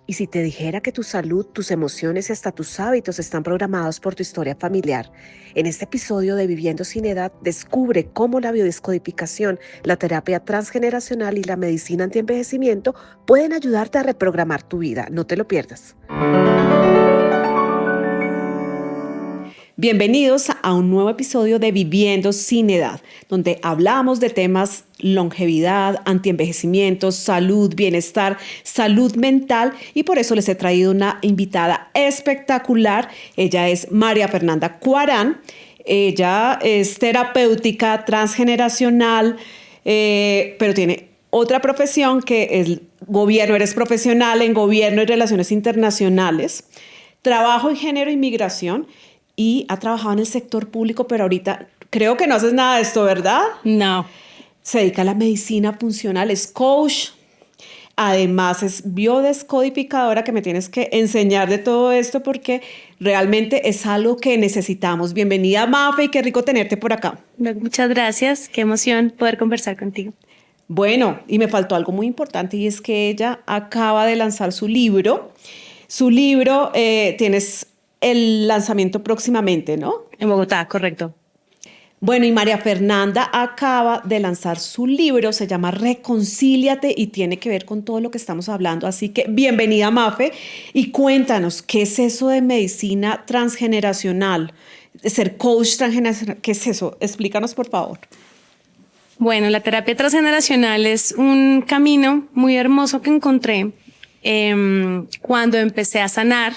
¿Y si te dijera que tu salud, tus emociones y hasta tus hábitos están programados por tu historia familiar? En este episodio de Viviendo sin Edad, descubre cómo la biodescodificación, la terapia transgeneracional y la medicina antienvejecimiento pueden ayudarte a reprogramar tu vida. No te lo pierdas. Bienvenidos a un nuevo episodio de Viviendo sin Edad, donde hablamos de temas longevidad, antienvejecimiento, salud, bienestar, salud mental, y por eso les he traído una invitada espectacular. Ella es María Fernanda Cuarán. Ella es terapéutica transgeneracional, pero tiene otra profesión que es gobierno. Eres profesional en gobierno y relaciones internacionales, trabajo en género y migración, y ha trabajado en el sector público, pero ahorita creo que no haces nada de esto, ¿verdad? No. Se dedica a la medicina funcional, es coach, además es biodescodificadora, que me tienes que enseñar de todo esto porque realmente es algo que necesitamos. Bienvenida, Mafe, y qué rico tenerte por acá. Muchas gracias, qué emoción poder conversar contigo. Bueno, y me faltó algo muy importante, y es que ella acaba de lanzar su libro. Su libro, tienes el lanzamiento próximamente, ¿no? En Bogotá, correcto. Bueno, y María Fernanda acaba de lanzar su libro, se llama Reconcíliate y tiene que ver con todo lo que estamos hablando. Así que bienvenida, Mafe, y cuéntanos, ¿qué es eso de medicina transgeneracional? De ser coach transgeneracional, ¿qué es eso? Explícanos, por favor. Bueno, la terapia transgeneracional es un camino muy hermoso que encontré cuando empecé a sanar,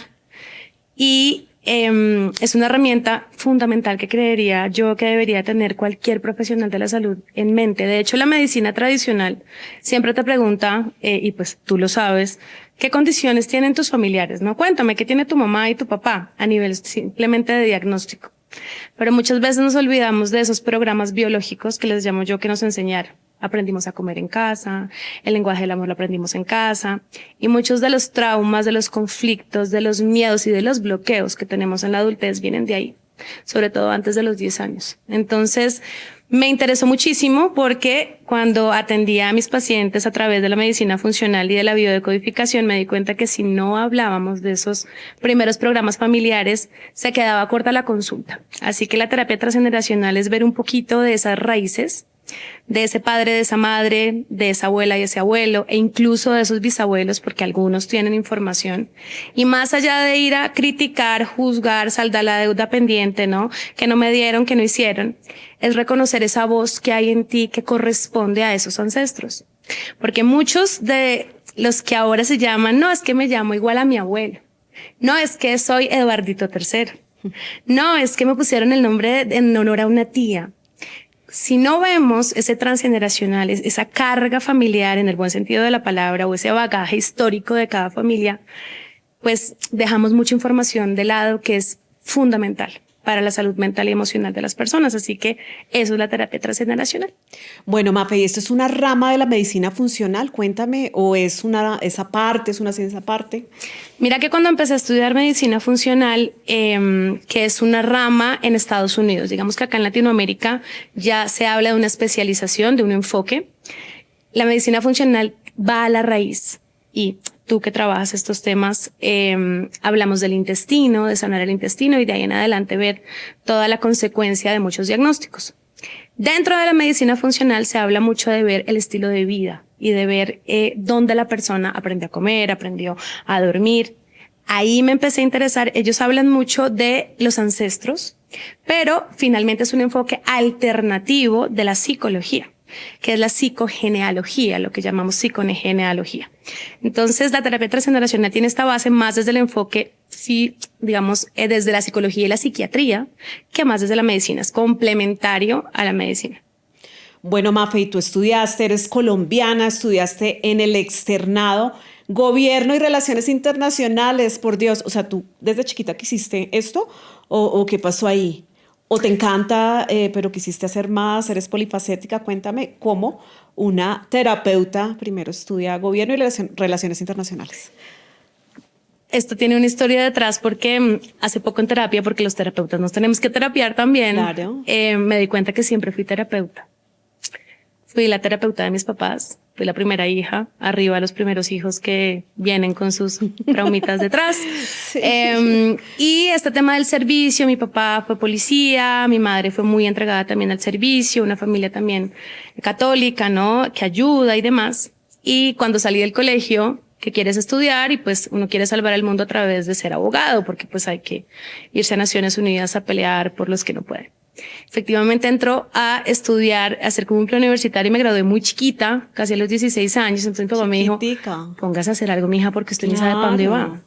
y es una herramienta fundamental que creería yo que debería tener cualquier profesional de la salud en mente. De hecho, la medicina tradicional siempre te pregunta, y pues tú lo sabes, ¿qué condiciones tienen tus familiares? No, cuéntame, ¿qué tiene tu mamá y tu papá a nivel simplemente de diagnóstico? Pero muchas veces nos olvidamos de esos programas biológicos que les llamo yo que nos enseñaron. Aprendimos a comer en casa, el lenguaje del amor lo aprendimos en casa, y muchos de los traumas, de los conflictos, de los miedos y de los bloqueos que tenemos en la adultez vienen de ahí, sobre todo antes de los 10 años. Entonces, me interesó muchísimo porque cuando atendía a mis pacientes a través de la medicina funcional y de la biodecodificación, me di cuenta que si no hablábamos de esos primeros programas familiares, se quedaba corta la consulta. Así que la terapia transgeneracional es ver un poquito de esas raíces, de ese padre, de esa madre, de esa abuela y ese abuelo, e incluso de esos bisabuelos, porque algunos tienen información. Y más allá de ir a criticar, juzgar, saldar la deuda pendiente, ¿no? Que no me dieron, que no hicieron, es reconocer esa voz que hay en ti que corresponde a esos ancestros. Porque muchos de los que ahora se llaman, no, es que me llamo igual a mi abuelo. No, es que soy Eduardito III. No, es que me pusieron el nombre en honor a una tía. Si no vemos ese transgeneracional, esa carga familiar en el buen sentido de la palabra, o ese bagaje histórico de cada familia, pues dejamos mucha información de lado que es fundamental para la salud mental y emocional de las personas. Así que eso es la terapia transgeneracional. Bueno, Mafe, ¿y esto es una rama de la medicina funcional? Cuéntame, ¿o es esa parte, es una ciencia aparte? Mira que cuando empecé a estudiar medicina funcional, que es una rama en Estados Unidos, digamos que acá en Latinoamérica ya se habla de una especialización, de un enfoque. La medicina funcional va a la raíz, y tú que trabajas estos temas, hablamos del intestino, de sanar el intestino, y de ahí en adelante ver toda la consecuencia de muchos diagnósticos. Dentro de la medicina funcional se habla mucho de ver el estilo de vida y de ver dónde la persona aprendió a comer, aprendió a dormir. Ahí me empecé a interesar. Ellos hablan mucho de los ancestros, pero finalmente es un enfoque alternativo de la psicología, que es la psicogenealogía, lo que llamamos psicogenealogía. Entonces, la terapia transgeneracional tiene esta base más desde el enfoque, sí, digamos, desde la psicología y la psiquiatría, que más desde la medicina. Es complementario a la medicina. Bueno, Mafe, y tú estudiaste, eres colombiana, estudiaste en el externado, gobierno y relaciones internacionales, por Dios. O sea, ¿tú desde chiquita quisiste esto o qué pasó ahí? ¿O te encanta, pero quisiste hacer más, eres polifacética? Cuéntame cómo una terapeuta primero estudia gobierno y relaciones internacionales. Esto tiene una historia detrás porque hace poco en terapia, porque los terapeutas nos tenemos que terapiar también, Claro. me di cuenta que siempre fui terapeuta. Fui la terapeuta de mis papás, fui la primera hija, arriba los primeros hijos que vienen con sus traumitas detrás. Sí. Y este tema del servicio, mi papá fue policía, mi madre fue muy entregada también al servicio, una familia también católica, ¿no? Que ayuda y demás. Y cuando salí del colegio, que quieres estudiar y pues uno quiere salvar el mundo a través de ser abogado, porque pues hay que irse a Naciones Unidas a pelear por los que no pueden. Efectivamente entró a estudiar, a hacer como un preuniversitario y me gradué muy chiquita, casi a los 16 años. Entonces mi papá me dijo, póngase a hacer algo, mija, porque usted ni sabe para dónde va.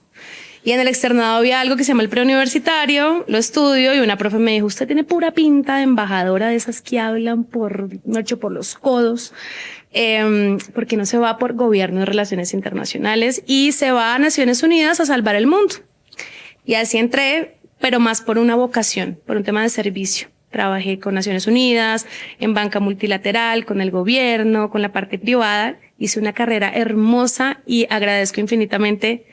Y en el externado había algo que se llama el preuniversitario, lo estudio y una profe me dijo, usted tiene pura pinta de embajadora de esas que hablan por los codos. ¿Por qué no se va por gobierno de relaciones internacionales y se va a Naciones Unidas a salvar el mundo? Y así entré, pero más por una vocación, por un tema de servicio. Trabajé con Naciones Unidas, en banca multilateral, con el gobierno, con la parte privada. Hice una carrera hermosa y agradezco infinitamente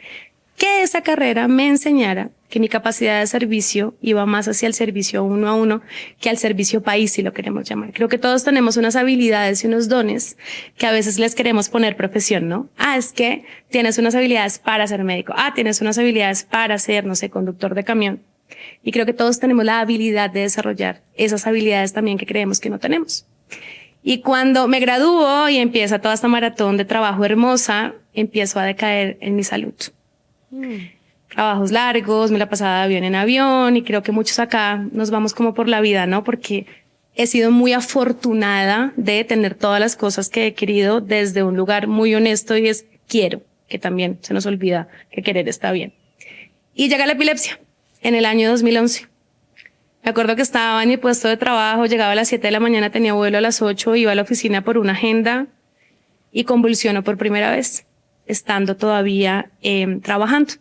que esa carrera me enseñara que mi capacidad de servicio iba más hacia el servicio uno a uno que al servicio país, si lo queremos llamar. Creo que todos tenemos unas habilidades y unos dones que a veces les queremos poner profesión, ¿no? Es que tienes unas habilidades para ser médico. Tienes unas habilidades para ser, no sé, conductor de camión. Y creo que todos tenemos la habilidad de desarrollar esas habilidades también que creemos que no tenemos. Y cuando me gradúo y empieza toda esta maratón de trabajo hermosa, empiezo a decaer en mi salud. Trabajos largos, me la pasaba de avión en avión y creo que muchos acá nos vamos como por la vida, ¿no? Porque he sido muy afortunada de tener todas las cosas que he querido desde un lugar muy honesto y es quiero, que también se nos olvida que querer está bien. Y llega la epilepsia en el año 2011. Me acuerdo que estaba en mi puesto de trabajo, llegaba a las 7 de la mañana, tenía vuelo a las 8, iba a la oficina por una agenda y convulsionó por primera vez, estando todavía trabajando.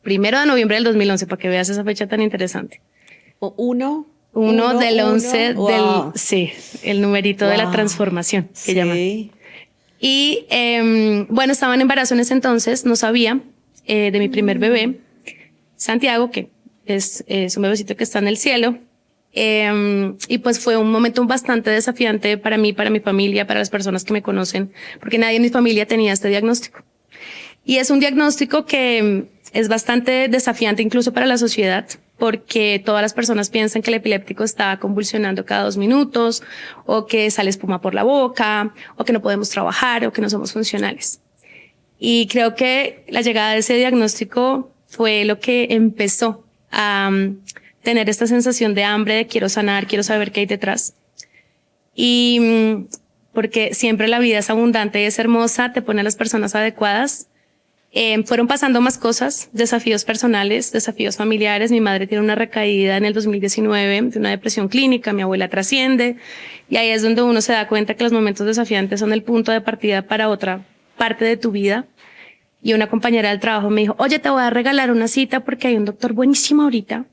1 de noviembre del 2011, para que veas esa fecha tan interesante. Uno del 11 wow. Sí, el numerito de la transformación que llaman. Y bueno, estaba en embarazo en ese entonces, no sabía de mi primer bebé, Santiago, que es un bebecito que está en el cielo. Y pues fue un momento bastante desafiante para mí, para mi familia, para las personas que me conocen, porque nadie en mi familia tenía este diagnóstico. Y es un diagnóstico que es bastante desafiante incluso para la sociedad, porque todas las personas piensan que el epiléptico está convulsionando cada 2 minutos, o que sale espuma por la boca, o que no podemos trabajar, o que no somos funcionales. Y creo que la llegada de ese diagnóstico fue lo que empezó a tener esta sensación de hambre, de quiero sanar, quiero saber qué hay detrás. Y porque siempre la vida es abundante y es hermosa, te pone a las personas adecuadas. Fueron pasando más cosas, desafíos personales, desafíos familiares. Mi madre tiene una recaída en el 2019 de una depresión clínica, mi abuela trasciende, y ahí es donde uno se da cuenta que los momentos desafiantes son el punto de partida para otra parte de tu vida. Y una compañera del trabajo me dijo, oye, te voy a regalar una cita porque hay un doctor buenísimo ahorita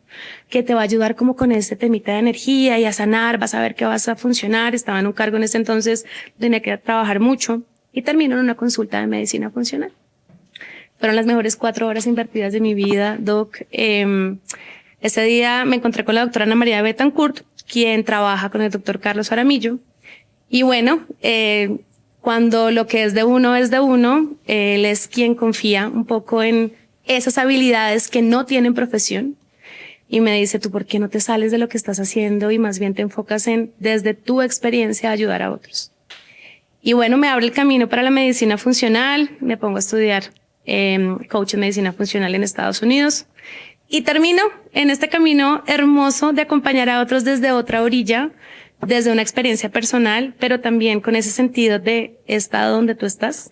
que te va a ayudar como con este temita de energía y a sanar, vas a ver que vas a funcionar. Estaba en un cargo en ese entonces, tenía que trabajar mucho y terminó en una consulta de medicina funcional. Fueron las mejores 4 horas invertidas de mi vida, Doc. Ese día me encontré con la doctora Ana María Betancourt, quien trabaja con el doctor Carlos Aramillo. Y bueno, cuando lo que es de uno, él es quien confía un poco en esas habilidades que no tienen profesión. Y me dice, ¿tú por qué no te sales de lo que estás haciendo y más bien te enfocas en, desde tu experiencia, ayudar a otros? Y bueno, me abre el camino para la medicina funcional, me pongo a estudiar coach en medicina funcional en Estados Unidos y termino en este camino hermoso de acompañar a otros desde otra orilla, desde una experiencia personal, pero también con ese sentido de he estado donde tú estás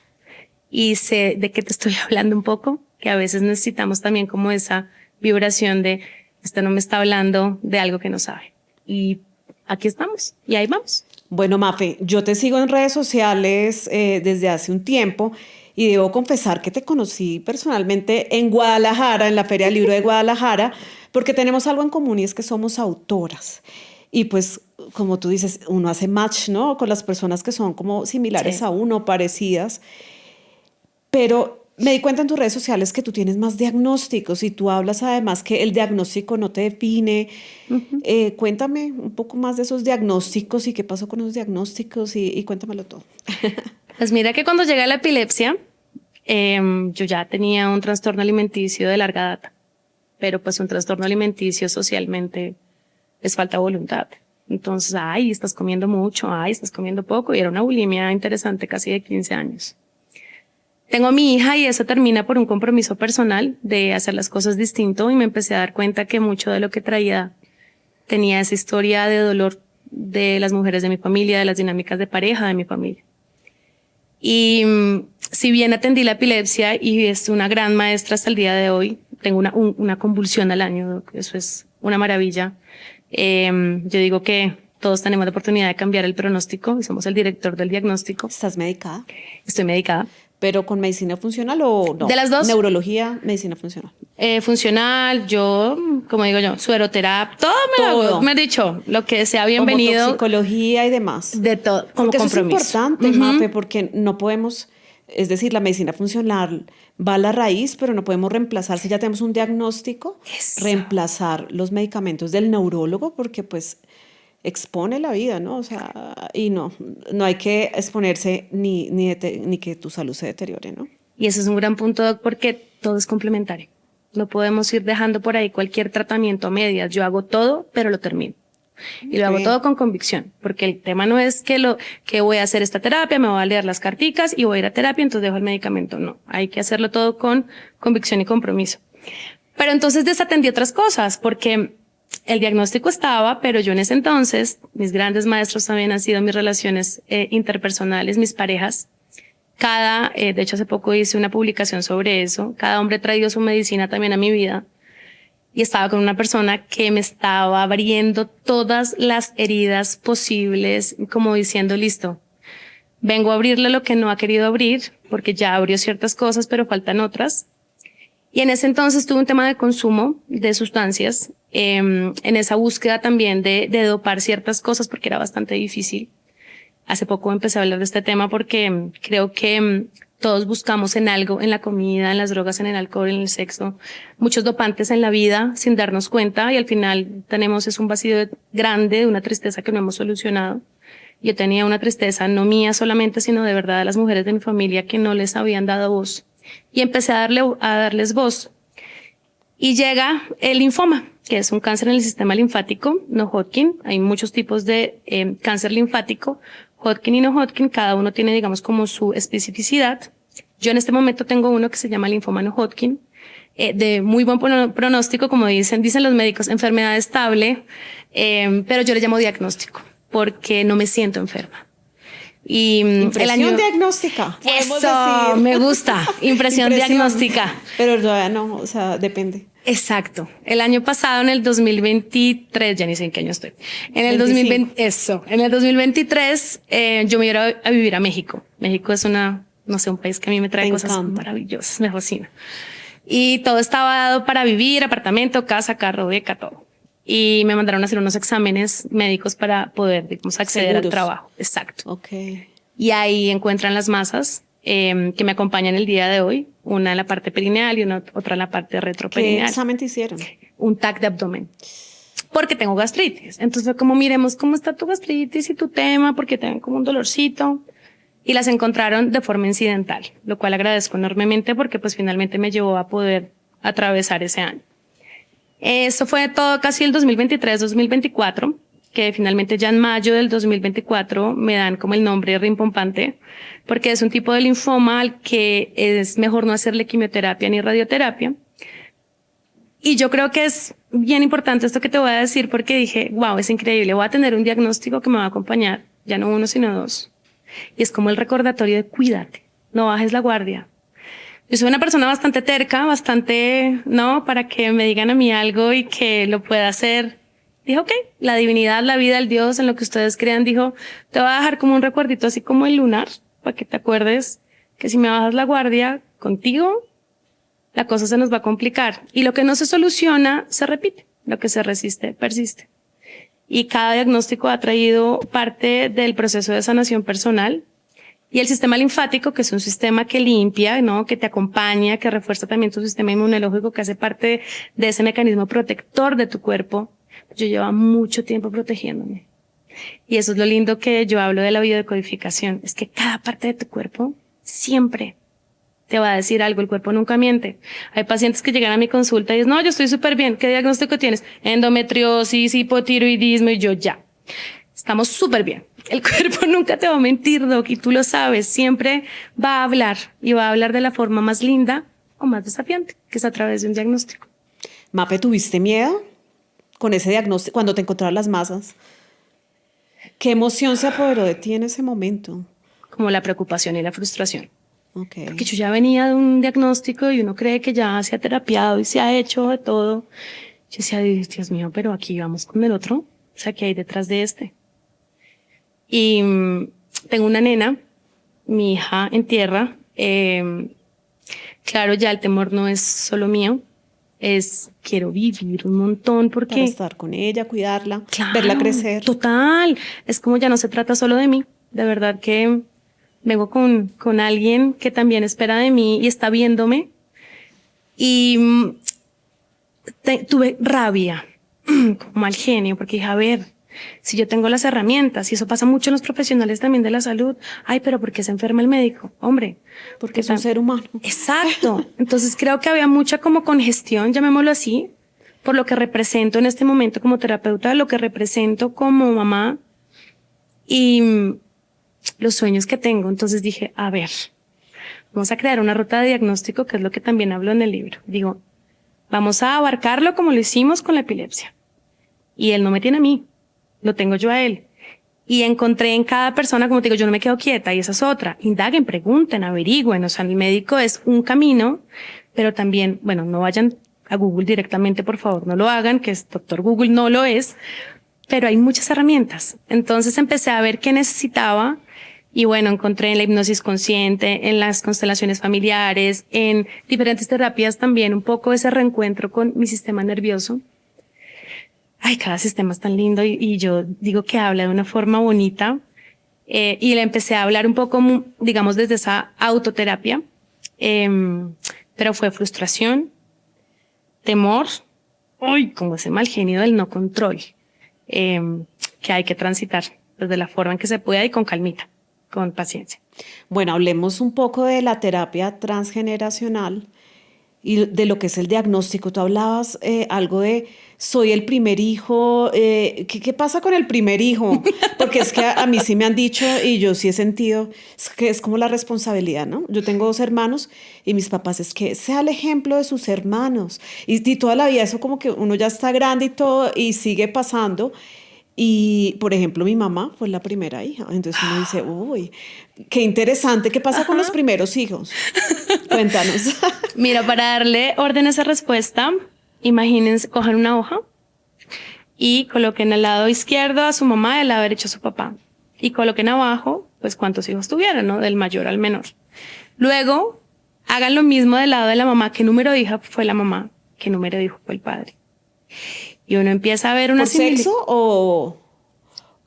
y sé de qué te estoy hablando un poco, que a veces necesitamos también como esa vibración de este no me está hablando de algo que no sabe. Y aquí estamos y ahí vamos. Bueno, Mafe, yo te sigo en redes sociales desde hace un tiempo y debo confesar que te conocí personalmente en Guadalajara, en la Feria del Libro de Guadalajara, porque tenemos algo en común y es que somos autoras. Y pues, como tú dices, uno hace match, ¿no? Con las personas que son como similares a uno, parecidas. Pero Me di cuenta en tus redes sociales que tú tienes más diagnósticos y tú hablas además que el diagnóstico no te define. Cuéntame un poco más de esos diagnósticos y qué pasó con esos diagnósticos y cuéntamelo todo. Pues mira que cuando llega la epilepsia, yo ya tenía un trastorno alimenticio de larga data, pero pues un trastorno alimenticio socialmente es falta de voluntad. Entonces, ay, estás comiendo mucho, ay, estás comiendo poco, y era una bulimia interesante casi de 15 años. Tengo a mi hija y eso termina por un compromiso personal de hacer las cosas distinto y me empecé a dar cuenta que mucho de lo que traía tenía esa historia de dolor de las mujeres de mi familia, de las dinámicas de pareja de mi familia. Y si bien atendí la epilepsia y es una gran maestra hasta el día de hoy, tengo una convulsión al año, eso es una maravilla. Yo digo que todos tenemos la oportunidad de cambiar el pronóstico y somos el director del diagnóstico. ¿Estás medicada? Estoy medicada. ¿Pero con medicina funcional o no? De las dos. Neurología, medicina funcional. Funcional, yo, como digo yo, sueroterapia, todo me lo hago. Me he dicho, lo que sea bienvenido. Como toxicología y demás. De todo, como porque compromiso. Eso es importante, Mafe, porque no podemos, es decir, la medicina funcional va a la raíz, pero no podemos reemplazar, si ya tenemos un diagnóstico, reemplazar los medicamentos del neurólogo, porque pues expone la vida, ¿no? O sea, y no hay que exponerse ni que tu salud se deteriore, ¿no? Y ese es un gran punto, Doc, porque todo es complementario. No podemos ir dejando por ahí cualquier tratamiento a medias. Yo hago todo, pero lo termino. Y lo hago todo con convicción, porque el tema no es que voy a hacer esta terapia, me voy a leer las carticas y voy a ir a terapia, entonces dejo el medicamento. No, hay que hacerlo todo con convicción y compromiso. Pero entonces desatendí otras cosas, porque el diagnóstico estaba, pero yo en ese entonces, mis grandes maestros también han sido mis relaciones interpersonales, mis parejas. De hecho hace poco hice una publicación sobre eso, cada hombre ha traído su medicina también a mi vida y estaba con una persona que me estaba abriendo todas las heridas posibles, como diciendo, listo, vengo a abrirle lo que no ha querido abrir, porque ya abrió ciertas cosas, pero faltan otras. Y en ese entonces tuve un tema de consumo de sustancias, en esa búsqueda también de dopar ciertas cosas porque era bastante difícil. Hace poco empecé a hablar de este tema porque creo que todos buscamos en algo, en la comida, en las drogas, en el alcohol, en el sexo, muchos dopantes en la vida sin darnos cuenta y al final tenemos un vacío grande, una tristeza que no hemos solucionado. Yo tenía una tristeza no mía solamente, sino de verdad de las mujeres de mi familia que no les habían dado voz. Y empecé a darles voz. Y llega el linfoma, que es un cáncer en el sistema linfático, no Hodgkin. Hay muchos tipos de cáncer linfático, Hodgkin y no Hodgkin, cada uno tiene, digamos, como su especificidad. Yo en este momento tengo uno que se llama linfoma no Hodgkin, de muy buen pronóstico, como dicen los médicos, enfermedad estable, pero yo le llamo diagnóstico, porque no me siento enferma. Y impresión diagnóstica. Eso, decir. Me gusta. Impresión diagnóstica. Pero todavía no, o sea, depende. Exacto. El año pasado, en el 2023, ya ni sé en qué año estoy. En el 2023, yo me iba a vivir a México. México es un país que a mí me trae cosas maravillosas, me fascina. Y todo estaba dado para vivir, apartamento, casa, carro, beca, todo. Y me mandaron a hacer unos exámenes médicos para poder, digamos, acceder al trabajo. Exacto. Okay. Y ahí encuentran las masas que me acompañan el día de hoy. Una en la parte perineal y otra en la parte retroperineal. ¿Qué examen te hicieron? Un TAC de abdomen. Porque tengo gastritis. Entonces fue como, miremos cómo está tu gastritis y tu tema, porque tengo como un dolorcito. Y las encontraron de forma incidental, lo cual agradezco enormemente porque pues finalmente me llevó a poder atravesar ese año. Esto fue todo casi el 2023-2024, que finalmente ya en mayo del 2024 me dan como el nombre rimbombante, porque es un tipo de linfoma al que es mejor no hacerle quimioterapia ni radioterapia. Y yo creo que es bien importante esto que te voy a decir porque dije, wow, es increíble, voy a tener un diagnóstico que me va a acompañar, ya no uno sino dos. Y es como el recordatorio de cuídate, no bajes la guardia. Yo soy una persona bastante terca, para que me digan a mí algo y que lo pueda hacer. Dije, ok, la divinidad, la vida, el Dios, en lo que ustedes crean, dijo, te voy a dejar como un recuerdito así como el lunar, para que te acuerdes que si me bajas la guardia contigo, la cosa se nos va a complicar. Y lo que no se soluciona, se repite. Lo que se resiste, persiste. Y cada diagnóstico ha traído parte del proceso de sanación personal. Y el sistema linfático, que es un sistema que limpia, ¿no? Que te acompaña, que refuerza también tu sistema inmunológico, que hace parte de ese mecanismo protector de tu cuerpo. Yo llevaba mucho tiempo protegiéndome. Y eso es lo lindo que yo hablo de la biodecodificación. Es que cada parte de tu cuerpo siempre te va a decir algo. El cuerpo nunca miente. Hay pacientes que llegan a mi consulta y dicen, no, yo estoy súper bien. ¿Qué diagnóstico tienes? Endometriosis, hipotiroidismo. Y yo, ya. Estamos súper bien. El cuerpo nunca te va a mentir, Doc, y tú lo sabes. Siempre va a hablar, y va a hablar de la forma más linda o más desafiante, que es a través de un diagnóstico. Mafe, ¿tuviste miedo con ese diagnóstico cuando te encontraron las masas? ¿Qué emoción se apoderó de ti en ese momento? Como la preocupación y la frustración. Okay. Porque yo ya venía de un diagnóstico y uno cree que ya se ha terapiado y se ha hecho de todo. Yo decía, Dios mío, pero aquí vamos con el otro. O sea, ¿qué hay detrás de este? Y tengo una nena, mi hija en tierra. Claro, ya el temor no es solo mío. Quiero vivir un montón porque... Para estar con ella, cuidarla, claro, verla crecer. Total. Es como ya no se trata solo de mí. De verdad que vengo con alguien que también espera de mí y está viéndome. Y tuve rabia, como mal genio, porque dije, a ver, si yo tengo las herramientas, y eso pasa mucho en los profesionales también de la salud, ay, pero ¿por qué se enferma el médico? Hombre. Porque es un ser humano. Exacto. Entonces creo que había mucha como congestión, llamémoslo así, por lo que represento en este momento como terapeuta, lo que represento como mamá y los sueños que tengo. Entonces dije, a ver, vamos a crear una ruta de diagnóstico, que es lo que también hablo en el libro. Digo, vamos a abarcarlo como lo hicimos con la epilepsia. Y él no me tiene a mí, lo tengo yo a él. Y encontré en cada persona, como te digo, yo no me quedo quieta, y esa es otra. Indaguen, pregunten, averigüen. O sea, el médico es un camino, pero también, bueno, no vayan a Google directamente, por favor, no lo hagan, que es doctor Google, no lo es, pero hay muchas herramientas. Entonces empecé a ver qué necesitaba. Y bueno, encontré en la hipnosis consciente, en las constelaciones familiares, en diferentes terapias también un poco ese reencuentro con mi sistema nervioso. Ay, cada sistema es tan lindo y yo digo que habla de una forma bonita. Y le empecé a hablar un poco, digamos, desde esa autoterapia. Pero fue frustración, temor, uy, como ese mal genio del no control, que hay que transitar desde la forma en que se pueda y con calmita, con paciencia. Bueno, hablemos un poco de la terapia transgeneracional y de lo que es el diagnóstico. Tú hablabas algo de soy el primer hijo. ¿Qué pasa con el primer hijo? Porque es que a mí sí me han dicho y yo sí he sentido es que es como la responsabilidad, ¿no? Yo tengo 2 hermanos y mis papás es que sea el ejemplo de sus hermanos. Y toda la vida eso como que uno ya está grande y todo y sigue pasando. Y, por ejemplo, mi mamá fue la primera hija. Entonces uno dice, uy, qué interesante. ¿Qué pasa con los primeros hijos? Cuéntanos. Mira, para darle orden a esa respuesta, imagínense, cojan una hoja y coloquen al lado izquierdo a su mamá y al lado derecho a su papá. Y coloquen abajo, pues, cuántos hijos tuvieron, ¿no? Del mayor al menor. Luego, hagan lo mismo del lado de la mamá. ¿Qué número de hija fue la mamá? ¿Qué número de hijo fue el padre? Y uno empieza a ver una ¿Por sexo o...?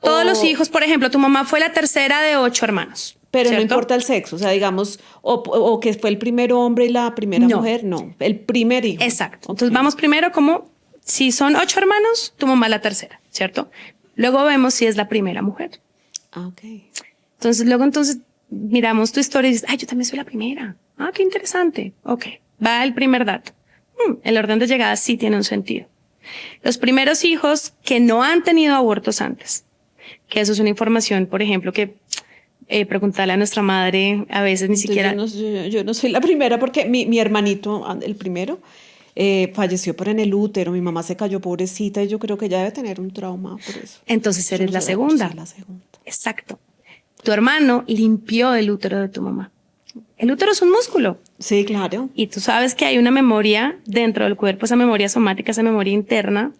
Todos los hijos, por ejemplo, tu mamá fue la tercera de 8 hermanos. Pero ¿cierto? no importa el sexo, o sea, digamos, o que fue el primer hombre y la primera mujer, no, el primer hijo. Exacto. Okay. Entonces vamos primero como, si son 8 hermanos, tu mamá es la tercera, ¿cierto? Luego vemos si es la primera mujer. Ah, ok. Entonces luego miramos tu historia y dices, ay, yo también soy la primera. Ah, qué interesante. Ok, va el primer dato. El orden de llegada sí tiene un sentido. Los primeros hijos que no han tenido abortos antes, que eso es una información, por ejemplo, que preguntarle a nuestra madre a veces ni siquiera... Yo no soy la primera porque mi hermanito, el primero, falleció por en el útero. Mi mamá se cayó pobrecita y yo creo que ella debe tener un trauma por eso. Entonces eres la segunda. Soy la segunda. Exacto. Tu hermano limpió el útero de tu mamá. El útero es un músculo. Sí, claro. Y tú sabes que hay una memoria dentro del cuerpo, esa memoria somática, esa memoria interna.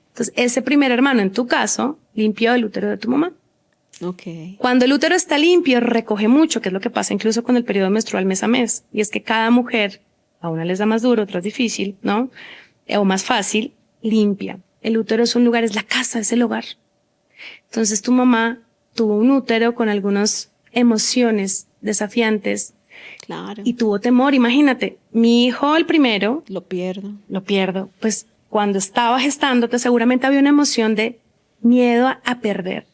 Entonces, ese primer hermano, en tu caso, limpió el útero de tu mamá. Okay. Cuando el útero está limpio, recoge mucho, que es lo que pasa incluso con el periodo menstrual mes a mes. Y es que cada mujer, a una les da más duro, a otra es difícil, ¿no? O más fácil, limpia. El útero es un lugar, es la casa, es el hogar. Entonces, tu mamá tuvo un útero con algunos emociones desafiantes. Claro. Y tuvo temor. Imagínate, mi hijo, el primero, Lo pierdo. Pues cuando estaba gestándote, seguramente había una emoción de miedo a perder.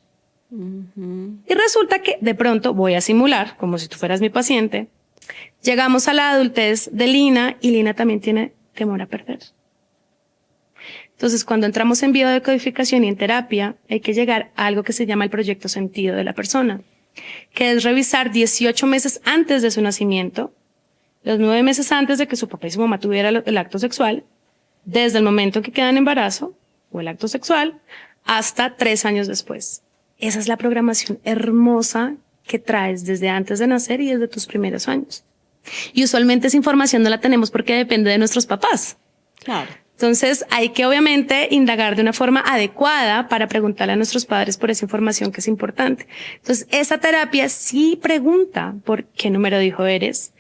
Y resulta que de pronto voy a simular, como si tú fueras mi paciente. Llegamos a la adultez de Lina y Lina también tiene temor a perder. Entonces, cuando entramos en biodecodificación y en terapia, hay que llegar a algo que se llama el proyecto sentido de la persona, que es revisar 18 meses antes de su nacimiento, los 9 meses antes de que su papá y su mamá tuvieran el acto sexual, desde el momento en que quedan en embarazo o el acto sexual, hasta 3 años después. Esa es la programación hermosa que traes desde antes de nacer y desde tus primeros años. Y usualmente esa información no la tenemos porque depende de nuestros papás. Claro. Entonces hay que obviamente indagar de una forma adecuada para preguntarle a nuestros padres por esa información que es importante. Entonces esa terapia sí pregunta por qué número de hijo eres,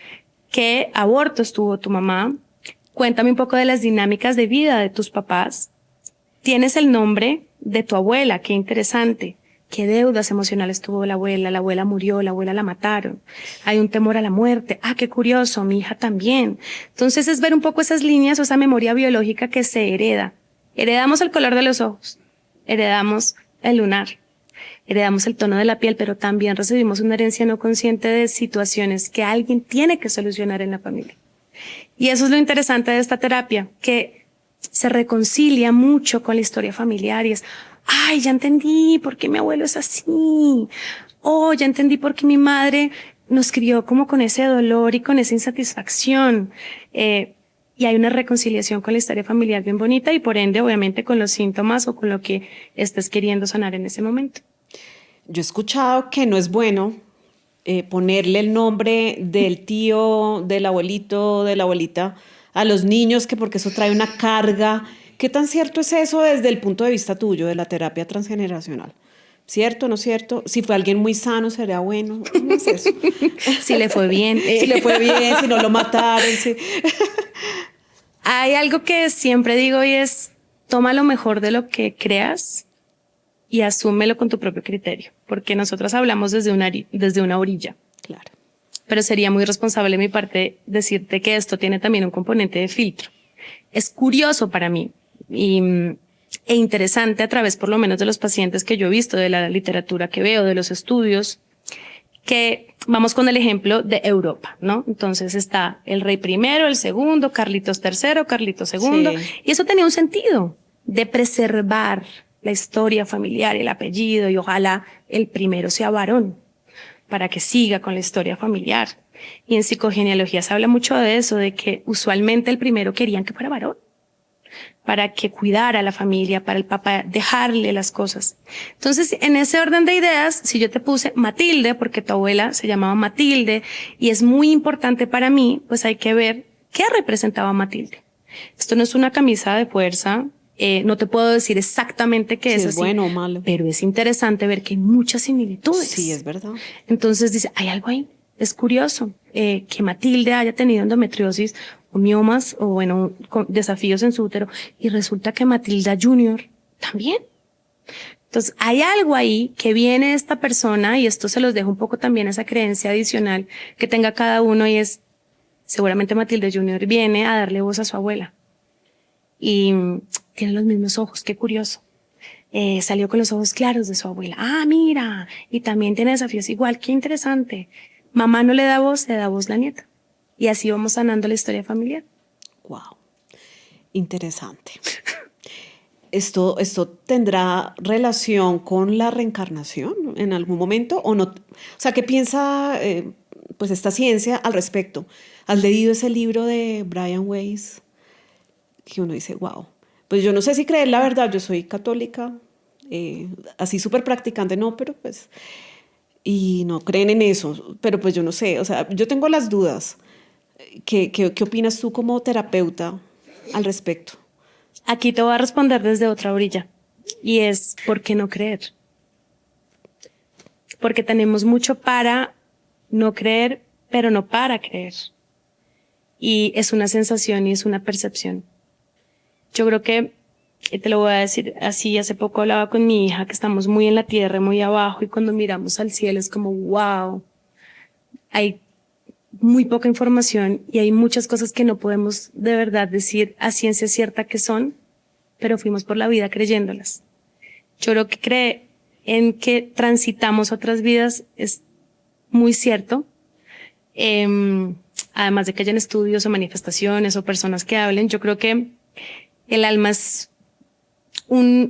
qué abortos tuvo tu mamá, cuéntame un poco de las dinámicas de vida de tus papás, tienes el nombre de tu abuela, qué interesante. ¿Qué deudas emocionales tuvo la abuela murió, la abuela la mataron, hay un temor a la muerte, qué curioso, mi hija también. Entonces es ver un poco esas líneas o esa memoria biológica que se hereda. Heredamos el color de los ojos, heredamos el lunar, heredamos el tono de la piel, pero también recibimos una herencia no consciente de situaciones que alguien tiene que solucionar en la familia. Y eso es lo interesante de esta terapia, que se reconcilia mucho con la historia familiar y es, ya entendí por qué mi abuelo es así. Ya entendí por qué mi madre nos crió como con ese dolor y con esa insatisfacción. Y hay una reconciliación con la historia familiar bien bonita y por ende, obviamente, con los síntomas o con lo que estés queriendo sanar en ese momento. Yo he escuchado que no es bueno ponerle el nombre del tío, del abuelito, de la abuelita a los niños, que porque eso trae una carga. ¿Qué tan cierto es eso desde el punto de vista tuyo de la terapia transgeneracional? ¿Cierto, no cierto? Si fue alguien muy sano, sería bueno. ¿Cómo es eso? Si le fue bien. Si le fue bien, si no lo mataron. Sí. Hay algo que siempre digo y es, toma lo mejor de lo que creas y asúmelo con tu propio criterio, porque nosotros hablamos desde una orilla. Claro. Pero sería muy responsable de mi parte decirte que esto tiene también un componente de filtro. Es curioso para mí e interesante a través por lo menos de los pacientes que yo he visto, de la literatura que veo, de los estudios, que vamos con el ejemplo de Europa, ¿no? Entonces está el rey primero, el segundo, Carlitos III, Carlitos II, sí. Y eso tenía un sentido de preservar la historia familiar, el apellido, y ojalá el primero sea varón para que siga con la historia familiar. Y en psicogenealogía se habla mucho de eso, de que usualmente el primero querían que fuera varón, para que cuidara a la familia, para el papá dejarle las cosas. Entonces, en ese orden de ideas, si yo te puse Matilde, porque tu abuela se llamaba Matilde, y es muy importante para mí, pues hay que ver qué representaba Matilde. Esto no es una camisa de fuerza, no te puedo decir exactamente qué si es así, bueno o malo, pero es interesante ver que hay muchas similitudes. Sí, es verdad. Entonces dice, hay algo ahí. Es curioso que Matilde haya tenido endometriosis o miomas o bueno, desafíos en su útero y resulta que Matilda Junior también. Entonces hay algo ahí que viene de esta persona y esto se los dejo un poco también esa creencia adicional que tenga cada uno y es seguramente Matilda Junior viene a darle voz a su abuela y tiene los mismos ojos, qué curioso. Salió con los ojos claros de su abuela. Mira, y también tiene desafíos igual, qué interesante. Mamá no le da voz, le da voz la nieta. Y así vamos sanando la historia familiar. Wow, interesante. ¿Esto tendrá relación con la reencarnación en algún momento o no? O sea, ¿qué piensa pues esta ciencia al respecto? ¿Has leído ese libro de Brian Weiss? Que uno dice, wow. Pues yo no sé si creer la verdad, yo soy católica, así súper practicante, no, pero pues... Y no creen en eso, pero pues yo no sé, o sea, yo tengo las dudas. ¿Qué opinas tú como terapeuta al respecto? Aquí te voy a responder desde otra orilla y es ¿por qué no creer? Porque tenemos mucho para no creer, pero no para creer. Y es una sensación y es una percepción. Yo creo que y te lo voy a decir así, hace poco hablaba con mi hija que estamos muy en la tierra, muy abajo, y cuando miramos al cielo es como, wow, hay muy poca información y hay muchas cosas que no podemos de verdad decir a ciencia cierta que son, pero fuimos por la vida creyéndolas. Yo lo que creo en que transitamos otras vidas es muy cierto. Además de que hayan estudios o manifestaciones o personas que hablen, yo creo que el alma es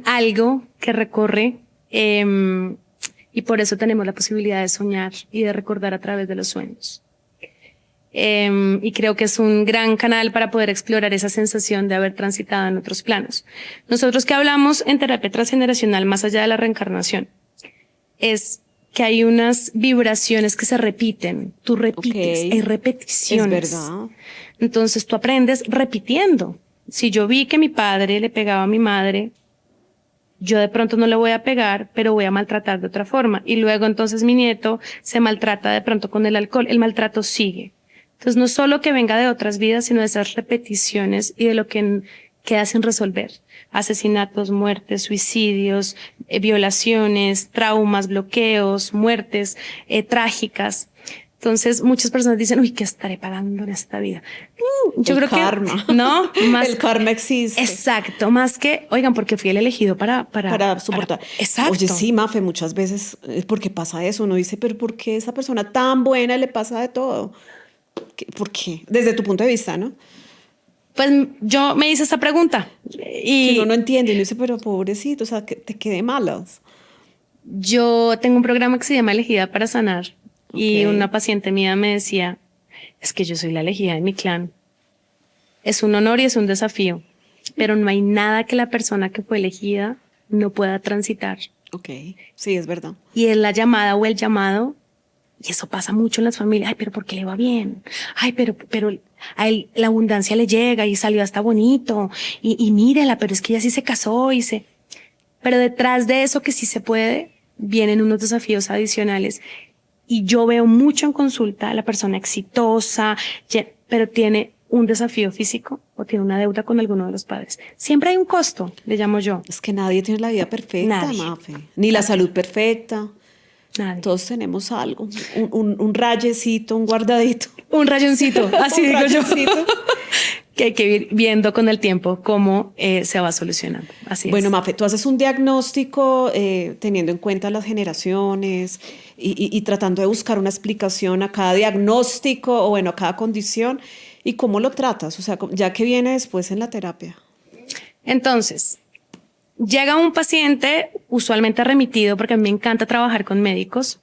algo que recorre, y por eso tenemos la posibilidad de soñar y de recordar a través de los sueños. Y creo que es un gran canal para poder explorar esa sensación de haber transitado en otros planos. Nosotros que hablamos en terapia transgeneracional, más allá de la reencarnación, es que hay unas vibraciones que se repiten. Tú repites, hay repeticiones. Es verdad. Entonces tú aprendes repitiendo. Si yo vi que mi padre le pegaba a mi madre, yo de pronto no le voy a pegar, pero voy a maltratar de otra forma. Y luego entonces mi nieto se maltrata de pronto con el alcohol. El maltrato sigue. Entonces no solo que venga de otras vidas, sino de esas repeticiones y de lo que queda sin resolver. Asesinatos, muertes, suicidios, violaciones, traumas, bloqueos, muertes trágicas. Entonces muchas personas dicen, uy, ¿qué estaré pagando en esta vida? Yo el creo karma. Que no, más el karma existe. Exacto, más que, oigan, porque fui el elegido para soportar. Exacto. Oye, sí, Mafe, muchas veces porque pasa eso, uno dice, pero ¿por qué esa persona tan buena le pasa de todo? ¿Por qué? Desde tu punto de vista, ¿no? Pues yo me hice esta pregunta y que uno no entiende y uno dice, pero pobrecito, o sea, que te quede malas. Yo tengo un programa que se llama Elegida para Sanar y una paciente mía me decía, es que yo soy la elegida de mi clan. Es un honor y es un desafío, pero no hay nada que la persona que fue elegida no pueda transitar. Ok, sí, es verdad. Y es la llamada o el llamado. Y eso pasa mucho en las familias. Ay, pero ¿por qué le va bien? Ay, pero a él la abundancia le llega y salió hasta bonito. Y mírela, pero es que ella sí se casó y se... Pero detrás de eso que sí se puede, vienen unos desafíos adicionales. Y yo veo mucho en consulta a la persona exitosa, pero tiene un desafío físico o tiene una deuda con alguno de los padres. Siempre hay un costo, le llamo yo. Es que nadie tiene la vida perfecta, Nadie. Mafe. Ni la salud perfecta. Nadie. Todos tenemos algo, un rayecito, un guardadito. Un rayoncito, así digo yo. Que hay que ir viendo con el tiempo cómo se va solucionando. Así bueno, es. Mafe, tú haces un diagnóstico teniendo en cuenta las generaciones y tratando de buscar una explicación a cada diagnóstico o bueno, a cada condición. ¿Y cómo lo tratas? O sea, ya que viene después en la terapia. Entonces, llega un paciente usualmente remitido, porque a mí me encanta trabajar con médicos.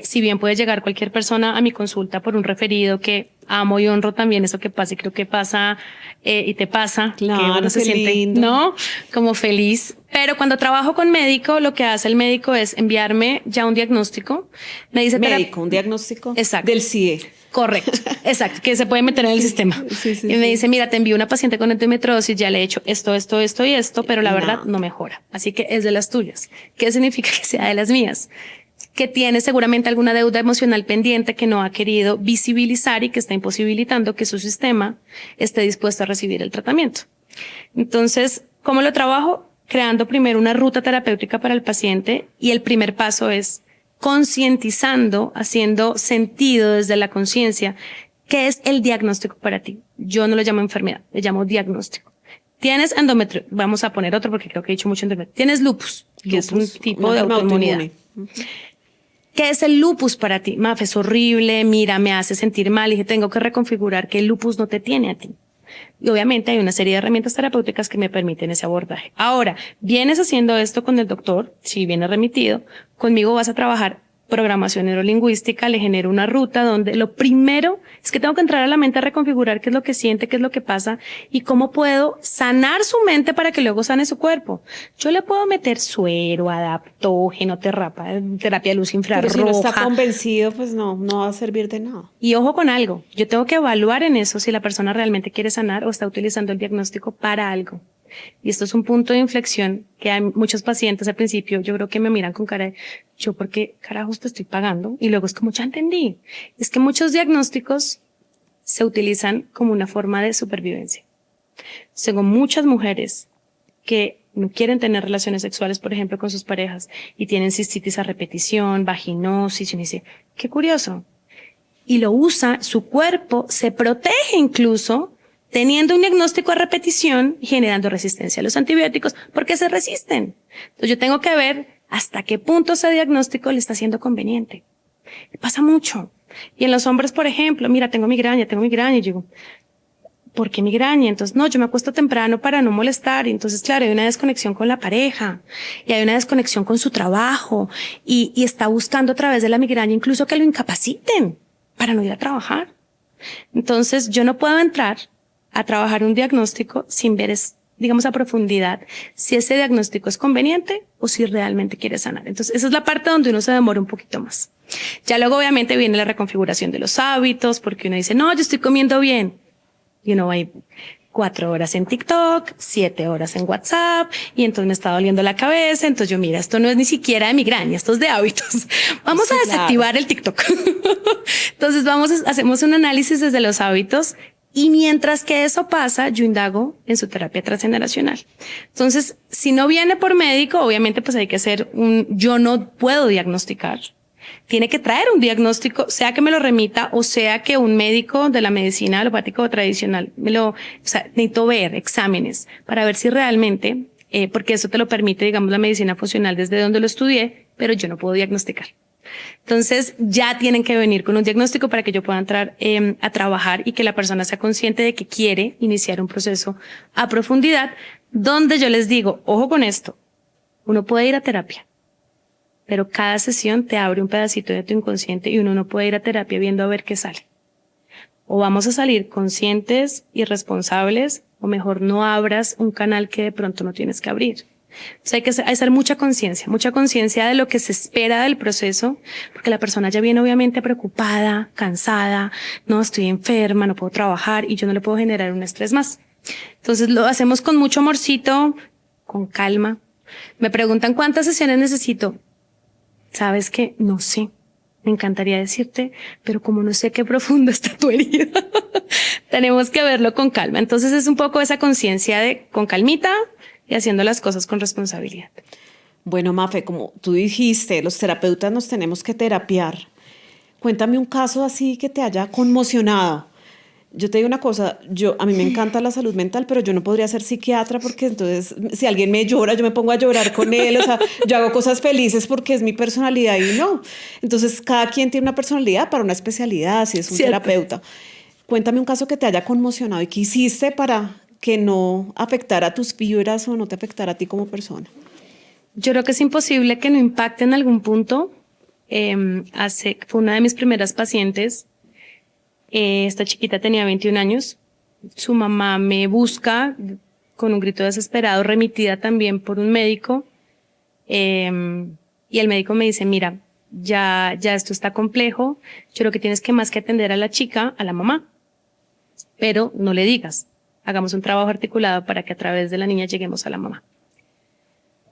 Si bien puede llegar cualquier persona a mi consulta por un referido que amo y honro también eso que pasa y creo que pasa y te pasa, claro, que uno se siente, lindo. ¿no? Como feliz. Pero cuando trabajo con médico, lo que hace el médico es enviarme ya un diagnóstico. Me dice un diagnóstico. Exacto. Del CIE. Correcto, exacto, que se puede meter en el sistema. Sí, y me dice, mira, te envío una paciente con endometriosis, ya le he hecho esto y esto, pero la verdad no mejora. Así que es de las tuyas. ¿Qué significa que sea de las mías? Que tiene seguramente alguna deuda emocional pendiente que no ha querido visibilizar y que está imposibilitando que su sistema esté dispuesto a recibir el tratamiento. Entonces, ¿cómo lo trabajo? Creando primero una ruta terapéutica para el paciente y el primer paso es concientizando, haciendo sentido desde la conciencia, ¿qué es el diagnóstico para ti? Yo no lo llamo enfermedad, le llamo diagnóstico. Tienes endometrio, vamos a poner otro porque creo que he dicho mucho endometrio. Tienes lupus, que es un tipo de autoinmunidad. ¿Qué es el lupus para ti? Maf, es horrible, mira, me hace sentir mal. Y dije, tengo que reconfigurar que el lupus no te tiene a ti. Y obviamente hay una serie de herramientas terapéuticas que me permiten ese abordaje. Ahora, vienes haciendo esto con el doctor, si viene remitido, conmigo vas a trabajar programación neurolingüística, le genero una ruta donde lo primero es que tengo que entrar a la mente a reconfigurar qué es lo que siente, qué es lo que pasa y cómo puedo sanar su mente para que luego sane su cuerpo. Yo le puedo meter suero, adaptógeno, terapia de luz infrarroja. Pero si no está convencido, pues no va a servir de nada. Y ojo con algo, yo tengo que evaluar en eso si la persona realmente quiere sanar o está utilizando el diagnóstico para algo. Y esto es un punto de inflexión que hay muchos pacientes al principio, yo creo que me miran con cara de, yo por qué carajos te estoy pagando, y luego es como, ya entendí. Es que muchos diagnósticos se utilizan como una forma de supervivencia. Tengo muchas mujeres que no quieren tener relaciones sexuales, por ejemplo, con sus parejas y tienen cistitis a repetición, vaginosis, y uno dice, qué curioso. Y lo usa, su cuerpo se protege incluso teniendo un diagnóstico a repetición y generando resistencia a los antibióticos porque se resisten. Entonces yo tengo que ver hasta qué punto ese diagnóstico le está siendo conveniente. Pasa mucho. Y en los hombres, por ejemplo, mira, tengo migraña, y yo digo, ¿por qué migraña? Entonces, no, yo me acuesto temprano para no molestar. Y entonces, claro, hay una desconexión con la pareja y hay una desconexión con su trabajo y está buscando a través de la migraña incluso que lo incapaciten para no ir a trabajar. Entonces, yo no puedo entrar a trabajar un diagnóstico sin ver, digamos, a profundidad si ese diagnóstico es conveniente o si realmente quiere sanar. Entonces, esa es la parte donde uno se demora un poquito más. Ya luego, obviamente, viene la reconfiguración de los hábitos, porque uno dice, no, yo estoy comiendo bien. Y uno va a ir 4 horas en TikTok, 7 horas en WhatsApp, y entonces me está doliendo la cabeza. Entonces yo, mira, esto no es ni siquiera de migraña, esto es de hábitos. Vamos a desactivar el TikTok. Entonces hacemos un análisis desde los hábitos. Y mientras que eso pasa, yo indago en su terapia transgeneracional. Entonces, si no viene por médico, obviamente pues hay que hacer yo no puedo diagnosticar. Tiene que traer un diagnóstico, sea que me lo remita o sea que un médico de la medicina alopática o tradicional necesito ver exámenes para ver si realmente, porque eso te lo permite, digamos, la medicina funcional desde donde lo estudié, pero yo no puedo diagnosticar. Entonces ya tienen que venir con un diagnóstico para que yo pueda entrar a trabajar y que la persona sea consciente de que quiere iniciar un proceso a profundidad, donde yo les digo, ojo con esto, uno puede ir a terapia, pero cada sesión te abre un pedacito de tu inconsciente y uno no puede ir a terapia viendo a ver qué sale. O vamos a salir conscientes y responsables, o mejor no abras un canal que de pronto no tienes que abrir. Entonces hay que hacer mucha conciencia de lo que se espera del proceso, porque la persona ya viene obviamente preocupada, cansada, no, estoy enferma, no puedo trabajar y yo no le puedo generar un estrés más. Entonces lo hacemos con mucho amorcito, con calma. Me preguntan cuántas sesiones necesito. ¿Sabes qué? No sé. Me encantaría decirte, pero como no sé qué profundo está tu herida, tenemos que verlo con calma. Entonces es un poco esa conciencia de con calmita y haciendo las cosas con responsabilidad. Bueno, Mafe, como tú dijiste, los terapeutas nos tenemos que terapiar. Cuéntame un caso así que te haya conmocionado. Yo te digo una cosa, a mí me encanta la salud mental, pero yo no podría ser psiquiatra porque entonces si alguien me llora, yo me pongo a llorar con él, o sea, yo hago cosas felices porque es mi personalidad y no. Entonces cada quien tiene una personalidad para una especialidad, si es un terapeuta. Cuéntame un caso que te haya conmocionado y qué hiciste para que no afectara tus vibras o no te afectara a ti como persona. Yo creo que es imposible que no impacte en algún punto. Fue una de mis primeras pacientes. Esta chiquita tenía 21 años. Su mamá me busca con un grito desesperado, remitida también por un médico. Y el médico me dice, mira, ya esto está complejo. Yo creo que tienes que más que atender a la chica, a la mamá. Pero no le digas. Hagamos un trabajo articulado para que a través de la niña lleguemos a la mamá.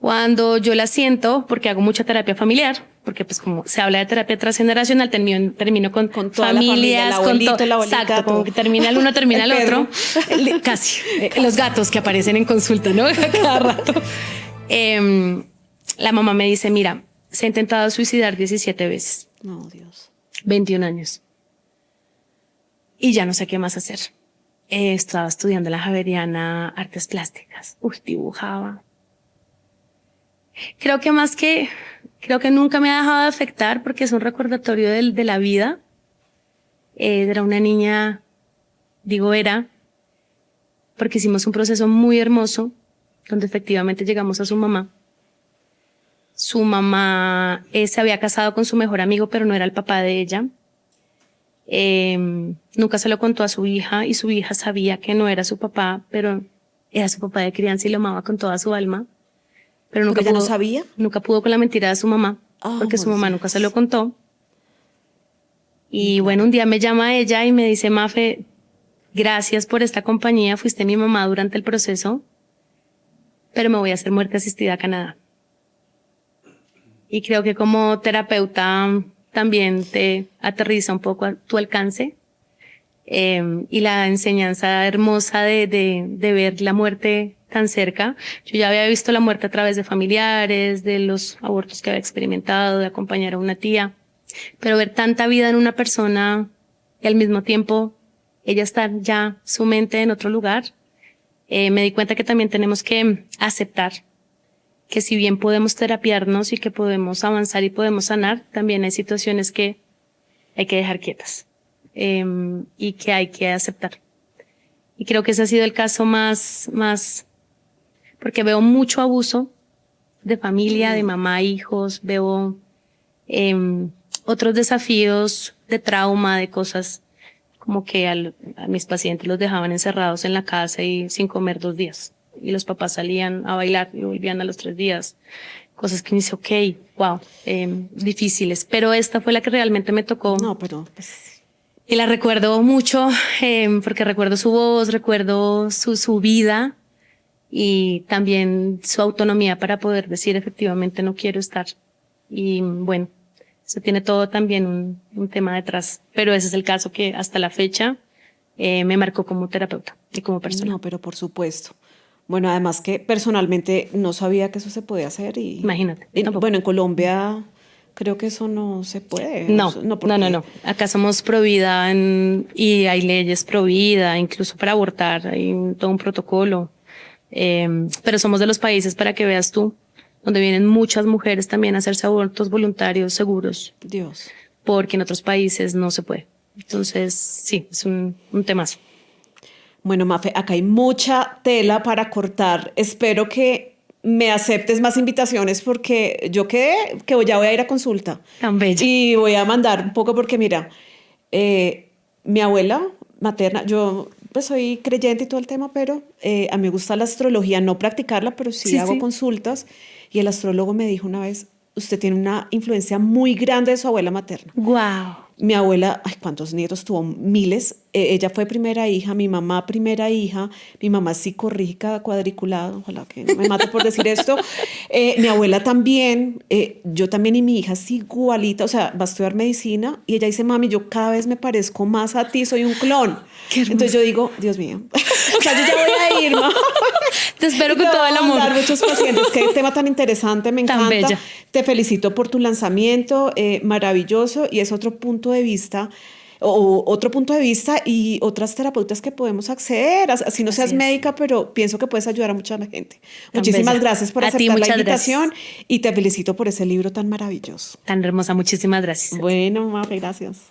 Cuando yo la siento, porque hago mucha terapia familiar, porque pues como se habla de terapia transgeneracional, termino con toda familias, la familia, el abuelito, la abuelita, exacto, como que termina el uno, termina el otro, casi, los gatos que aparecen en consulta, ¿no? Cada rato. La mamá me dice, mira, se ha intentado suicidar 17 veces. No, Dios. 21 años. Y ya no sé qué más hacer. Estaba estudiando en la Javeriana Artes Plásticas. Dibujaba. Creo que nunca me ha dejado de afectar porque es un recordatorio de la vida. Era una niña, era, porque hicimos un proceso muy hermoso donde efectivamente llegamos a su mamá. Su mamá se había casado con su mejor amigo, pero no era el papá de ella. Nunca se lo contó a su hija y su hija sabía que no era su papá, pero era su papá de crianza y lo amaba con toda su alma. Pero nunca ¿Ella no sabía? Nunca pudo con la mentira de su mamá, porque su mamá nunca se lo contó. Y bueno, un día me llama ella y me dice, Mafe, gracias por esta compañía, fuiste mi mamá durante el proceso, pero me voy a hacer muerte asistida a Canadá. Y creo que como terapeuta también te aterriza un poco a tu alcance. Y la enseñanza hermosa de ver la muerte tan cerca. Yo ya había visto la muerte a través de familiares, de los abortos que había experimentado, de acompañar a una tía, pero ver tanta vida en una persona y al mismo tiempo ella está ya su mente en otro lugar, me di cuenta que también tenemos que aceptar que si bien podemos terapiarnos y que podemos avanzar y podemos sanar, también hay situaciones que hay que dejar quietas y que hay que aceptar. Y creo que ese ha sido el caso más, porque veo mucho abuso de familia, de mamá, hijos, veo otros desafíos de trauma, de cosas como que a mis pacientes los dejaban encerrados en la casa y sin comer 2 días. Y los papás salían a bailar y volvían a los 3 días. Cosas que me dice, ok, wow, difíciles. Pero esta fue la que realmente me tocó. No, pero pues... Y la recuerdo mucho porque recuerdo su voz, recuerdo su vida y también su autonomía para poder decir efectivamente no quiero estar. Y bueno, eso tiene todo también un tema detrás. Pero ese es el caso que hasta la fecha me marcó como terapeuta y como persona. No, pero por supuesto. Bueno, además que personalmente no sabía que eso se podía hacer y... Imagínate. Bueno, en Colombia creo que eso no se puede. No, porque... no. Acá somos pro vida y hay leyes pro vida, incluso para abortar, hay todo un protocolo. Pero somos de los países, para que veas tú, donde vienen muchas mujeres también a hacerse abortos voluntarios seguros. Dios. Porque en otros países no se puede. Entonces, sí, es un temazo. Bueno, Mafe, acá hay mucha tela para cortar. Espero que me aceptes más invitaciones porque yo quedé que ya voy a ir a consulta. Tan bella. Y voy a mandar un poco porque mira, mi abuela materna, yo pues soy creyente y todo el tema, pero a mí me gusta la astrología, no practicarla, pero sí hago consultas. Y el astrólogo me dijo una vez, usted tiene una influencia muy grande de su abuela materna. Wow. Mi abuela, ay, ¿cuántos nietos tuvo? Miles. Ella fue primera hija, mi mamá primera hija, mi mamá es psicorrígica cuadriculada, ojalá que no me mate por decir esto. Mi abuela también, yo también y mi hija es igualita, o sea, va a estudiar medicina y ella dice, mami, yo cada vez me parezco más a ti, soy un clon. Entonces yo digo, Dios mío, o sea, yo ya voy a ir, ¿no? Te espero con todo el amor. Dar muchos pacientes. Qué tema tan interesante, me encanta. Tan bella. Te felicito por tu lanzamiento, maravilloso, y es otro punto de vista y otras terapeutas que podemos acceder, así no seas médica, pero pienso que puedes ayudar a mucha gente. Muchísimas gracias por aceptar la invitación y te felicito por ese libro tan maravilloso. Tan hermosa, muchísimas gracias. Bueno, Mafe, gracias.